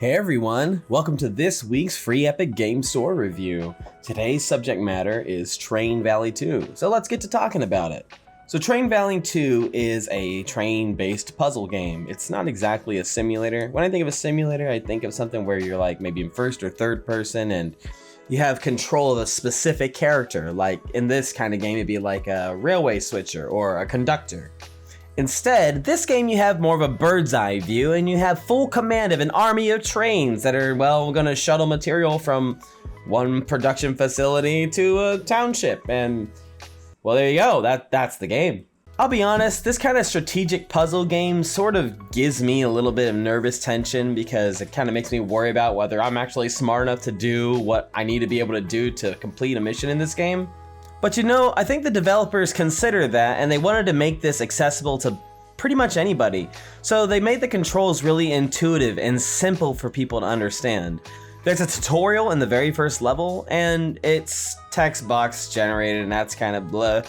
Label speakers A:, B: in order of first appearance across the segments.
A: Hey everyone, welcome to this week's free Epic Game Store review. Today's subject matter is Train Valley 2, so let's get to talking about it. So Train Valley 2 is a train-based puzzle game. It's not exactly a simulator. When I think of a simulator, I think of something where you're like maybe in first or third person and you have control of a specific character. Like in this kind of game, it'd be like a railway switcher or a conductor. Instead, this game you have more of a bird's eye view and you have full command of an army of trains that are, well, gonna shuttle material from one production facility to a township. And, well, there you go, that's the game. I'll be honest, this kind of strategic puzzle game sort of gives me a little bit of nervous tension because it kind of makes me worry about whether I'm actually smart enough to do what I need to be able to do to complete a mission in this game. But you know, I think the developers considered that and they wanted to make this accessible to pretty much anybody. So they made the controls really intuitive and simple for people to understand. There's a tutorial in the very first level and it's text box generated and that's kind of blah.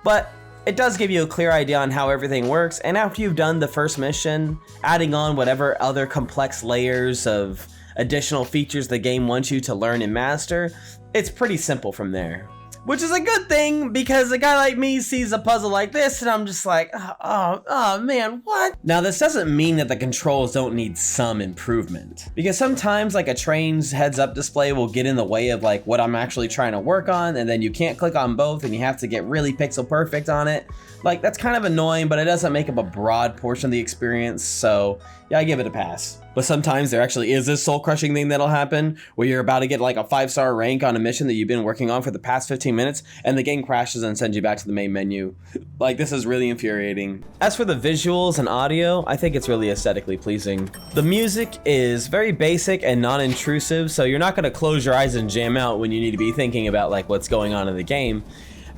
A: But it does give you a clear idea on how everything works, and after you've done the first mission, adding on whatever other complex layers of additional features the game wants you to learn and master, it's pretty simple from there. Which is a good thing, because a guy like me sees a puzzle like this and I'm just like, oh man, what? Now this doesn't mean that the controls don't need some improvement, because sometimes like a train's heads up display will get in the way of like what I'm actually trying to work on, and then you can't click on both and you have to get really pixel perfect on it. Like that's kind of annoying, but it doesn't make up a broad portion of the experience, so yeah, I give it a pass. But sometimes there actually is this soul-crushing thing that'll happen where you're about to get like a 5-star rank on a mission that you've been working on for the past 15 minutes and the game crashes and sends you back to the main menu. Like, this is really infuriating. As for the visuals and audio, I think it's really aesthetically pleasing. The music is very basic and non-intrusive, so you're not gonna close your eyes and jam out when you need to be thinking about like what's going on in the game.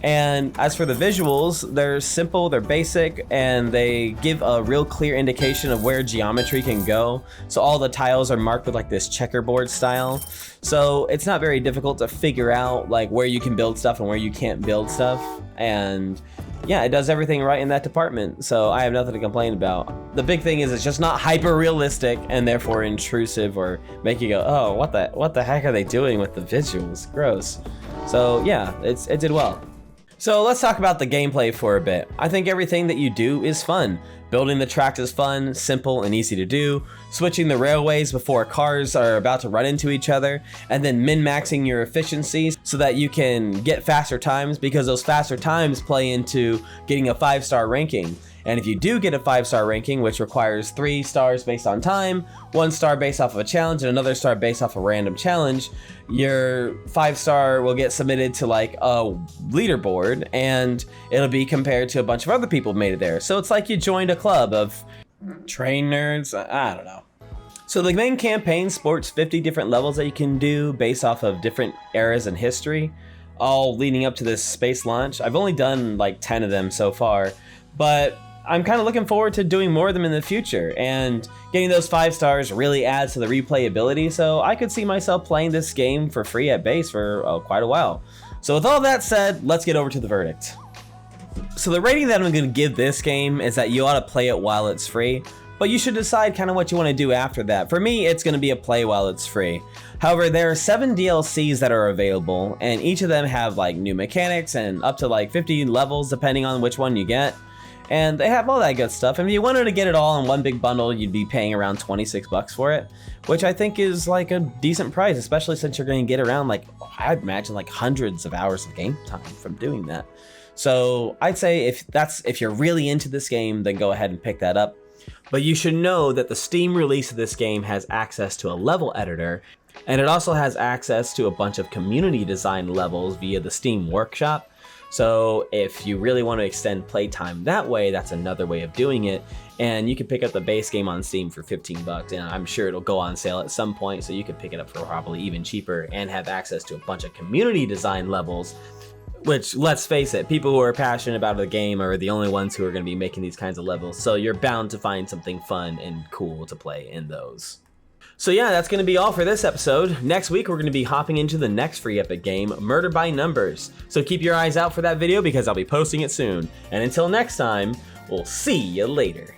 A: And as for the visuals, they're simple, they're basic, and they give a real clear indication of where geometry can go. So all the tiles are marked with like this checkerboard style. So it's not very difficult to figure out like where you can build stuff and where you can't build stuff. And yeah, it does everything right in that department. So I have nothing to complain about. The big thing is it's just not hyper realistic and therefore intrusive or make you go, oh, what the heck are they doing with the visuals? Gross. So yeah, it did well. So let's talk about the gameplay for a bit. I think everything that you do is fun. Building the tracks is fun, simple, and easy to do. Switching the railways before cars are about to run into each other, and then min-maxing your efficiencies so that you can get faster times, because those faster times play into getting a 5-star ranking. And if you do get a 5-star ranking, which requires 3 stars based on time, 1 star based off of a challenge, and another star based off a random challenge, your 5-star will get submitted to like a leaderboard and it'll be compared to a bunch of other people who made it there. So it's like you joined a club of train nerds. I don't know. So the main campaign sports 50 different levels that you can do based off of different eras in history, all leading up to this space launch. I've only done like 10 of them so far, but I'm kind of looking forward to doing more of them in the future, and getting those 5 stars really adds to the replayability, so I could see myself playing this game for free at base for quite a while. So with all that said, let's get over to the verdict. So the rating that I'm going to give this game is that you ought to play it while it's free, but you should decide kind of what you want to do after that. For me, it's going to be a play while it's free. However, there are 7 DLCs that are available, and each of them have like new mechanics and up to like 50 levels depending on which one you get. And they have all that good stuff. And if you wanted to get it all in one big bundle, you'd be paying around 26 bucks for it, which I think is like a decent price, especially since you're going to get around like, I'd imagine like hundreds of hours of game time from doing that. So I'd say if you're really into this game, then go ahead and pick that up. But you should know that the Steam release of this game has access to a level editor, and it also has access to a bunch of community design levels via the Steam Workshop. So if you really want to extend playtime that way, that's another way of doing it. And you can pick up the base game on Steam for 15 bucks, and I'm sure it'll go on sale at some point, so you could pick it up for probably even cheaper and have access to a bunch of community design levels, which, let's face it, people who are passionate about the game are the only ones who are going to be making these kinds of levels, so you're bound to find something fun and cool to play in those. So yeah, that's going to be all for this episode. Next week, we're going to be hopping into the next free Epic game, Murder by Numbers. So keep your eyes out for that video because I'll be posting it soon. And until next time, we'll see you later.